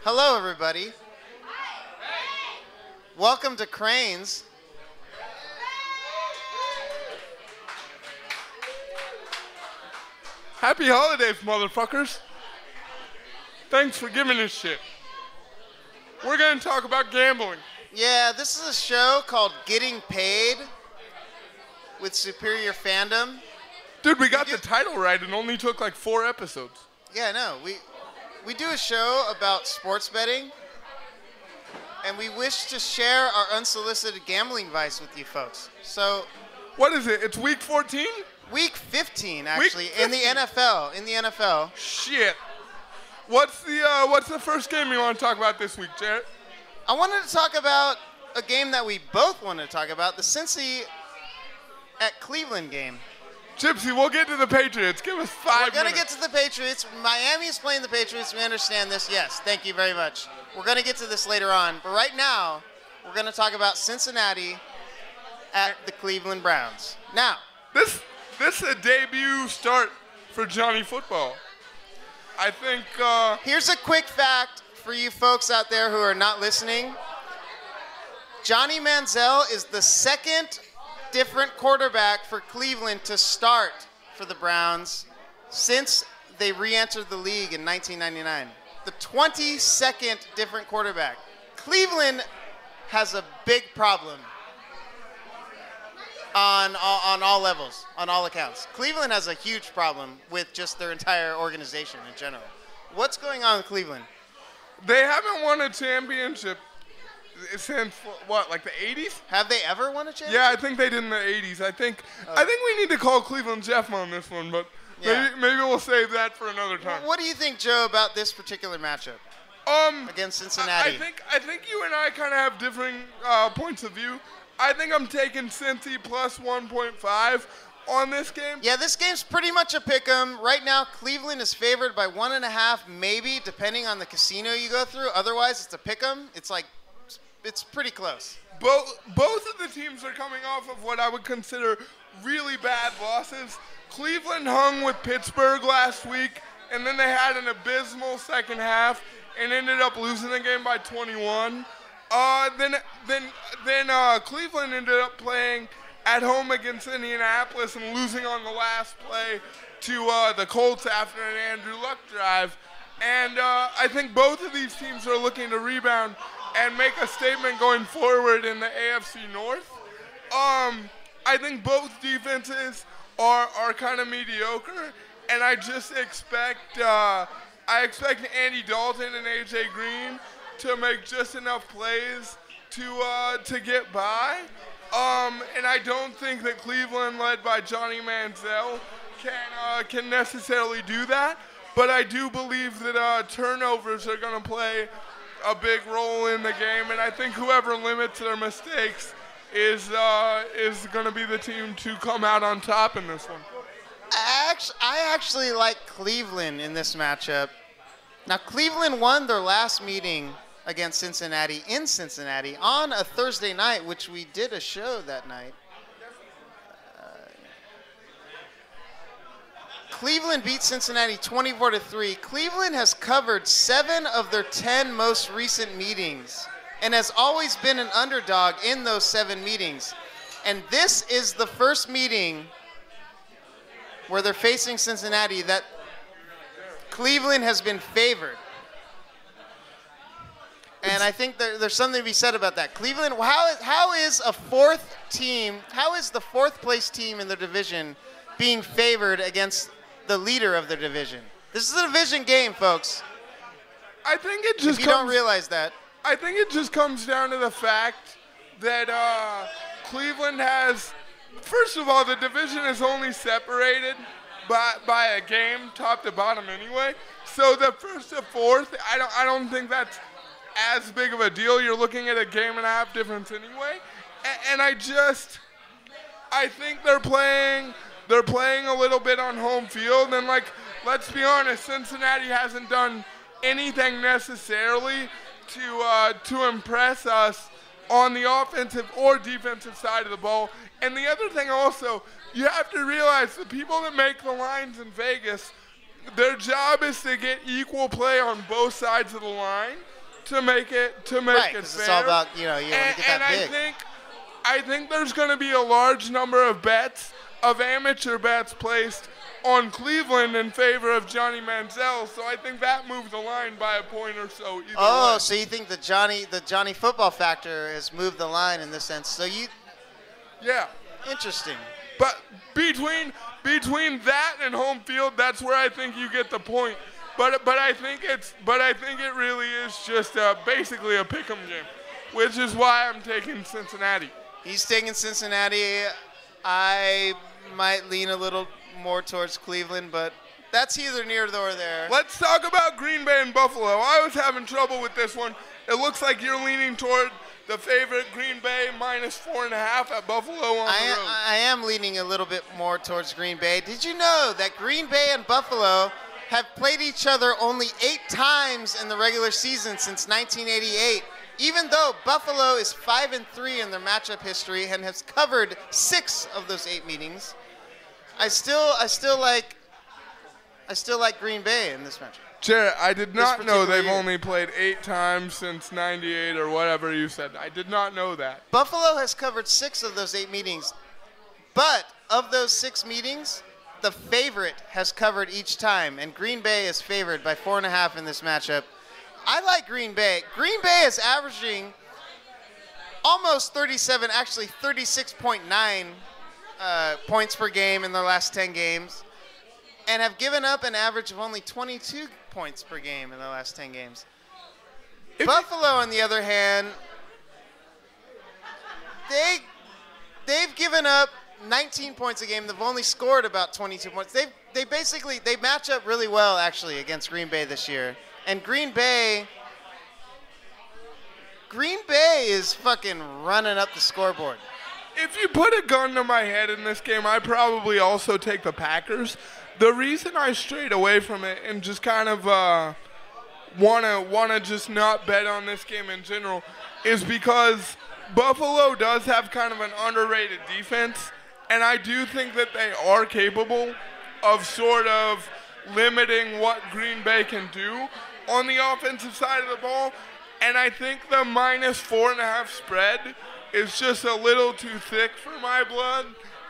Hello, everybody. Welcome to Cranes. Happy holidays, motherfuckers. Thanks for giving us shit. We're going to talk about gambling. Yeah, this is a show called Getting Paid with Superior Fandom. Dude, we got the title right. It only took like 4 episodes. Yeah, no, we do a show about sports betting, and we wish to share our unsolicited gambling advice with you folks. So, What is it? It's week 14? week 15, actually, Week in the NFL. In the NFL. Shit. What's the first game you want to talk about this week, Jarrett? I wanted to talk about a game that we both wanted to talk about, the Cincy at Cleveland game. Gypsy, we'll get to the Patriots. Give us 5 minutes. We're going to get to the Patriots. Miami is playing the Patriots. We understand this. Yes, thank you very much. We're going to get to this later on. But right now, we're going to talk about Cincinnati at the Cleveland Browns. Now, This is a debut start for Johnny Football. I think, here's a quick fact for you folks out there who are not listening. Johnny Manziel is the second different quarterback for Cleveland to start for the Browns since they re-entered the league in 1999. The 22nd different quarterback. Cleveland has a big problem on all levels, on all accounts. Cleveland has a huge problem with just their entire organization in general. What's going on in Cleveland? they haven't won a championship since, what, like the 80s? Have they ever won a championship? Yeah, I think they did in the 80s. I think we need to call Cleveland Jeff on this one, but Yeah. maybe we'll save that for another time. What do you think, Joe, about this particular matchup against Cincinnati? I think you and I kind of have differing points of view. I think I'm taking Cincy plus 1.5 on this game. Yeah, this game's pretty much a pick'em. Right now, Cleveland is favored by 1.5, maybe, depending on the casino you go through. Otherwise, it's a pick'em. It's pretty close. Both of the teams are coming off of what I would consider really bad losses. Cleveland hung with Pittsburgh last week, and then they had an abysmal second half and ended up losing the game by 21. Then Cleveland ended up playing at home against Indianapolis and losing on the last play to the Colts after an Andrew Luck drive. And I think both of these teams are looking to rebound and make a statement going forward in the AFC North. I think both defenses are kind of mediocre, and I just expect Andy Dalton and AJ Green to make just enough plays to get by. And I don't think that Cleveland, led by Johnny Manziel, can necessarily do that. But I do believe that turnovers are going to play a big role in the game, and I think whoever limits their mistakes is going to be the team to come out on top in this one. I actually like Cleveland in this matchup. Now, Cleveland won their last meeting against Cincinnati in Cincinnati on a Thursday night, which we did a show that night. Cleveland beat Cincinnati 24-3. Cleveland has covered 7 of their 10 most recent meetings and has always been an underdog in those 7 meetings. And this is the first meeting where they're facing Cincinnati that Cleveland has been favored. And I think there's something to be said about that. Cleveland, how is the fourth place team in the division being favored against the leader of the division? This is a division game, folks. I think it just if you don't realize that. I think it just comes down to the fact that Cleveland has, first of all, the division is only separated by a game, top to bottom anyway. So the first to fourth, I don't think that's as big of a deal. You're looking at a game and a half difference anyway. And I think they're playing a little bit on home field. And, like, let's be honest, Cincinnati hasn't done anything necessarily to impress us on the offensive or defensive side of the ball. And the other thing also, you have to realize the people that make the lines in Vegas their job is to get equal play on both sides of the line to make it Right, fair. because it's all about, you want to get that big. I think there's going to be a large number of bets, of amateur bets placed on Cleveland in favor of Johnny Manziel, so I think that moved the line by a point or so either way. So you think the Johnny football factor has moved the line in this sense? So you, Yeah. interesting. But between that and home field, that's where I think you get the point. But I think it really is just basically a pick'em game, which is why I'm taking Cincinnati. He's taking Cincinnati. I might lean a little more towards Cleveland, but that's either near or there. Let's talk about Green Bay and Buffalo. I was having trouble with this one. It looks like you're leaning toward the favorite Green Bay -4.5 at Buffalo on the road. I am leaning a little bit more towards Green Bay. Did you know that Green Bay and Buffalo have played each other only 8 times in the regular season since 1988? Even though Buffalo is 5-3 in their matchup history and has covered 6 of those 8 meetings, I still like Green Bay in this matchup. Jared, I did not know they've year. only played 8 times since '98 or whatever you said. I did not know that. Buffalo has covered 6 of those 8 meetings, but of those 6 meetings, the favorite has covered each time, and Green Bay is favored by 4.5 in this matchup. I like Green Bay. Green Bay is averaging almost 37, actually 36.9 points per game in their last 10 games, and have given up an average of only 22 points per game in the last 10 games. Buffalo, on the other hand, they've given up 19 points a game. They've only scored about 22 points. They match up really well actually against Green Bay this year. And Green Bay is fucking running up the scoreboard. If you put a gun to my head in this game, I'd probably also take the Packers. The reason I strayed away from it and just kind of wanna just not bet on this game in general is because Buffalo does have kind of an underrated defense, and I do think that they are capable of sort of limiting what Green Bay can do on the offensive side of the ball, and I think the -4.5 spread is just a little too thick for my blood,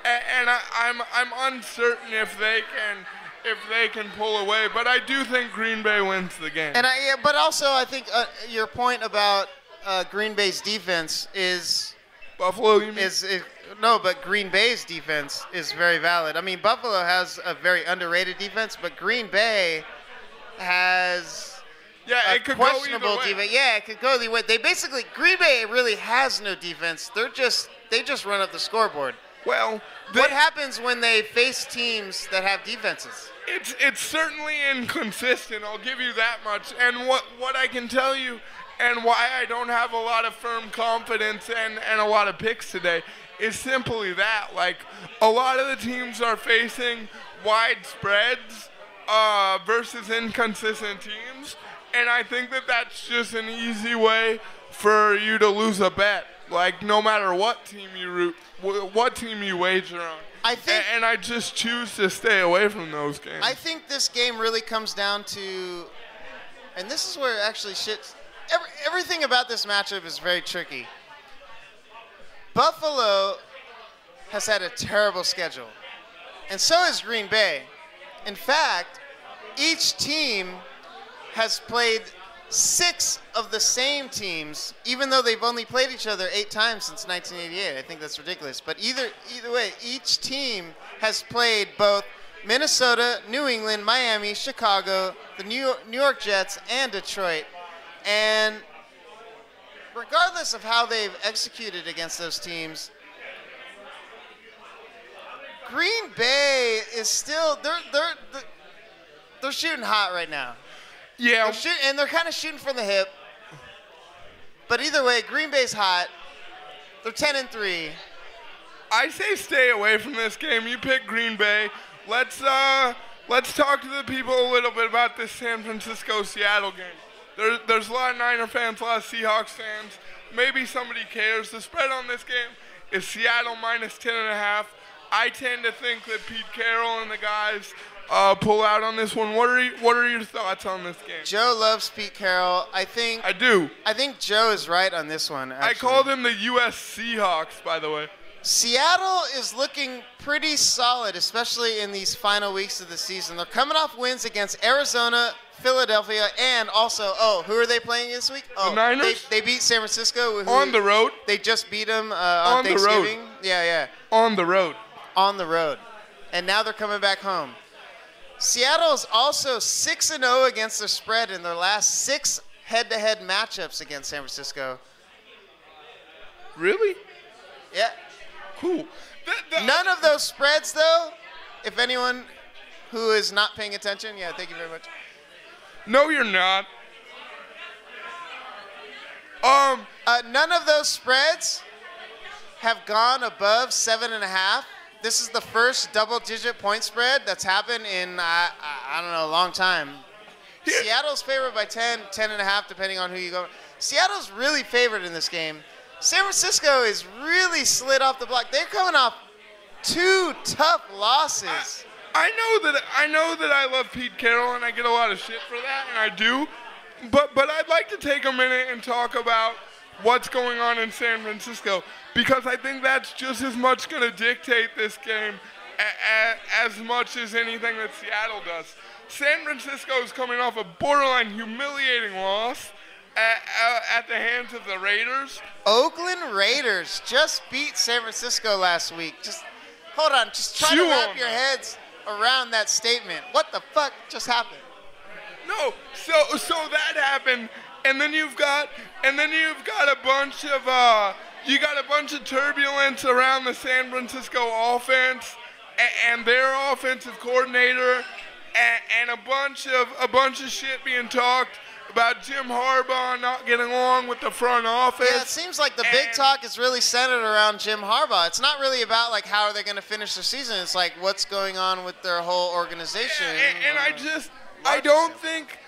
and I'm uncertain if they can pull away, but I do think Green Bay wins the game. But also I think your point about Green Bay's defense is Buffalo, you mean? No, but Green Bay's defense is very valid. I mean, Buffalo has a very underrated defense, but Green Bay has it could questionable go either way. defense. Yeah, it could go the way. Green Bay really has no defense. They just run up the scoreboard. Well, What happens when they face teams that have defenses? It's certainly inconsistent, I'll give you that much. And what I can tell you, and why I don't have a lot of firm confidence and a lot of picks today, is simply that. Like, a lot of the teams are facing wide spreads versus inconsistent teams, and I think that that's just an easy way for you to lose a bet. Like, no matter what team you wager on. And I just choose to stay away from those games. I think this game really comes down to, and this is where actually everything about this matchup is very tricky. Buffalo has had a terrible schedule, and so has Green Bay. In fact, each team has played 6 of the same teams, even though they've only played each other 8 times since 1988. I think that's ridiculous. But either way, each team has played both Minnesota, New England, Miami, Chicago, the New York Jets, and Detroit. And regardless of how they've executed against those teams, Green Bay is still they're shooting hot right now. Yeah. They're kind of shooting from the hip. But either way, Green Bay's hot. They're 10-3. I say stay away from this game. You pick Green Bay. Let's talk to the people a little bit about this San Francisco-Seattle game. There's a lot of Niner fans, a lot of Seahawks fans. Maybe somebody cares. The spread on this game is Seattle -10.5. I tend to think that Pete Carroll and the guys pull out on this one. What are your thoughts on this game? Joe loves Pete Carroll. I do. I think Joe is right on this one, actually. I called him the U.S. Seahawks, by the way. Seattle is looking pretty solid, especially in these final weeks of the season. They're coming off wins against Arizona, Philadelphia, and also, who are they playing this week? The Niners? They beat San Francisco. On the road. They just beat them on Thanksgiving. The road. Yeah. On the road. On the road. And now they're coming back home. Seattle is also 6-0 against the spread in their last 6 head-to-head matchups against San Francisco. Really? Yeah. Cool. None of those spreads, though, if anyone who is not paying attention, thank you very much. No, you're not. None of those spreads have gone above 7.5. This is the first double-digit point spread that's happened in, I don't know, a long time. Seattle's favored by 10, 10.5, depending on who you go. Seattle's really favored in this game. San Francisco is really slid off the block. They're coming off 2 tough losses. I know that I love Pete Carroll and I get a lot of shit for that, and I do. But I'd like to take a minute and talk about what's going on in San Francisco, because I think that's just as much going to dictate this game as much as anything that Seattle does. San Francisco is coming off a borderline humiliating loss at the hands of the Raiders. Oakland Raiders just beat San Francisco last week. Just hold on, just try to wrap your heads around that statement. What the fuck just happened? No, so that happened, and then you've got a bunch of turbulence around the San Francisco offense and their offensive coordinator, and a bunch of shit being talked about Jim Harbaugh not getting along with the front office. Yeah, it seems like the big talk is really centered around Jim Harbaugh. It's not really about like how are they going to finish their season. It's like what's going on with their whole organization. And I don't think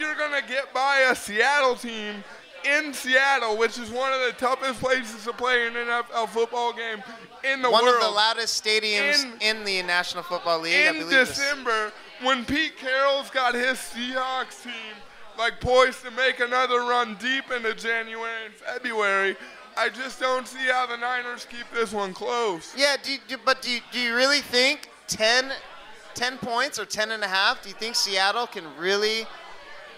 you're going to get by a Seattle team in Seattle, which is one of the toughest places to play an NFL football game in the world. One of the loudest stadiums in the National Football League, I believe. In December, when Pete Carroll's got his Seahawks team like poised to make another run deep into January and February, I just don't see how the Niners keep this one close. Yeah, do you really think 10 points or 10.5? Do you think Seattle can really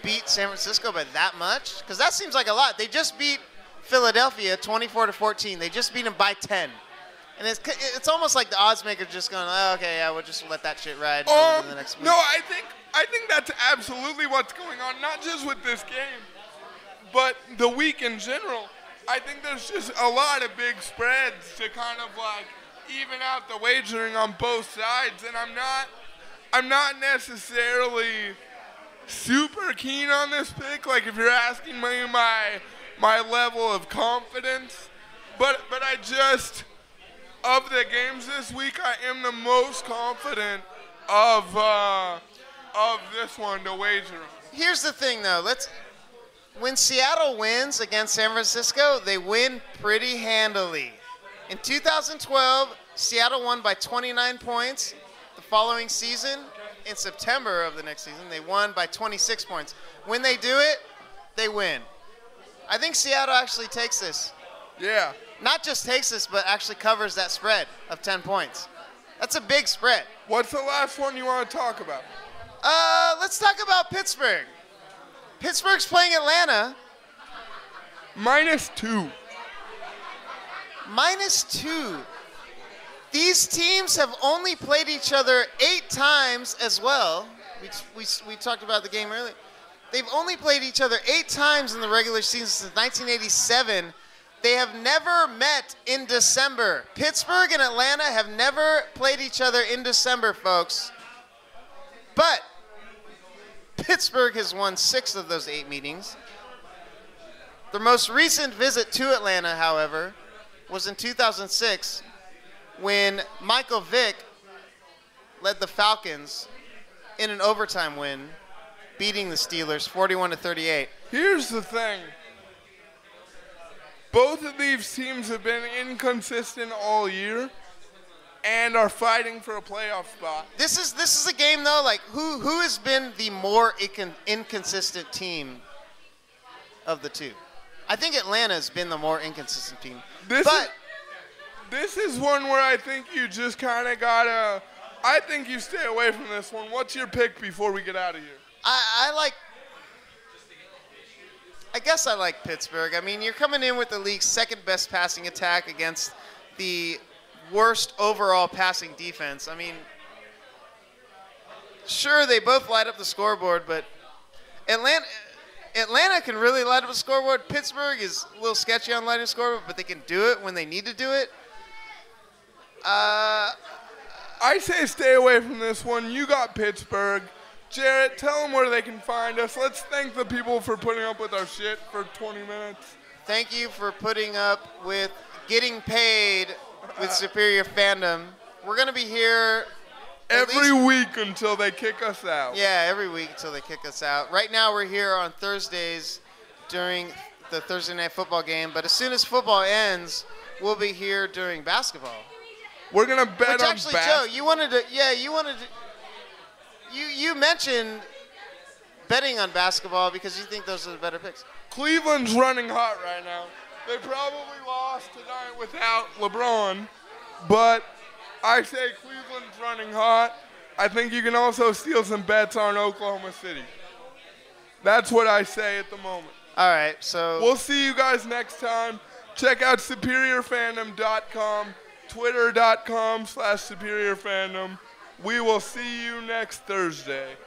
beat San Francisco by that much? Because that seems like a lot. They just beat Philadelphia 24-14. They just beat them by 10. And it's almost like the odds maker just going, oh, okay, yeah, we'll just let that shit ride in the next week. No, I think that's absolutely what's going on, not just with this game, but the week in general. I think there's just a lot of big spreads to kind of like even out the wagering on both sides, and I'm not necessarily super keen on this pick. Like if you're asking me my level of confidence, but I just, of the games this week, I am the most confident of this one to wager on. Here's the thing, though. When Seattle wins against San Francisco, they win pretty handily. In 2012, Seattle won by 29 points. The following season, in September of the next season, they won by 26 points. When they do it, they win. I think Seattle actually takes this. Yeah. Not just takes this, but actually covers that spread of 10 points. That's a big spread. What's the last one you want to talk about? Let's talk about Pittsburgh. Pittsburgh's playing Atlanta. -2. -2. These teams have only played each other 8 times as well. We talked about the game earlier. They've only played each other 8 times in the regular season since 1987. They have never met in December. Pittsburgh and Atlanta have never played each other in December, folks. But Pittsburgh has won 6 of those 8 meetings. Their most recent visit to Atlanta, however, was in 2006 when Michael Vick led the Falcons in an overtime win, beating the Steelers 41-38. Here's the thing. Both of these teams have been inconsistent all year, and are fighting for a playoff spot. This is a game though. Like who has been the more inconsistent team of the two? I think Atlanta's been the more inconsistent team. This is one where I think you just kind of gotta. I think you stay away from this one. What's your pick before we get out of here? I guess I like Pittsburgh. I mean, you're coming in with the league's second best passing attack against the worst overall passing defense. I mean, sure, they both light up the scoreboard, but Atlanta can really light up the scoreboard. Pittsburgh is a little sketchy on lighting the scoreboard, but they can do it when they need to do it. I say stay away from this one. You got Pittsburgh. Jarrett, tell them where they can find us. Let's thank the people for putting up with our shit for 20 minutes. Thank you for putting up with getting paid with Superior Fandom. We're going to be here every week until they kick us out. Yeah, every week until they kick us out. Right now we're here on Thursdays during the Thursday Night Football game, but as soon as football ends, we'll be here during basketball. We're going to bet on basketball. Joe, you wanted to you mentioned betting on basketball because you think those are the better picks. Cleveland's running hot right now. They probably lost tonight without LeBron, but I say Cleveland's running hot. I think you can also steal some bets on Oklahoma City. That's what I say at the moment. All right, so we'll see you guys next time. Check out superiorfandom.com, twitter.com/superiorfandom. We will see you next Thursday.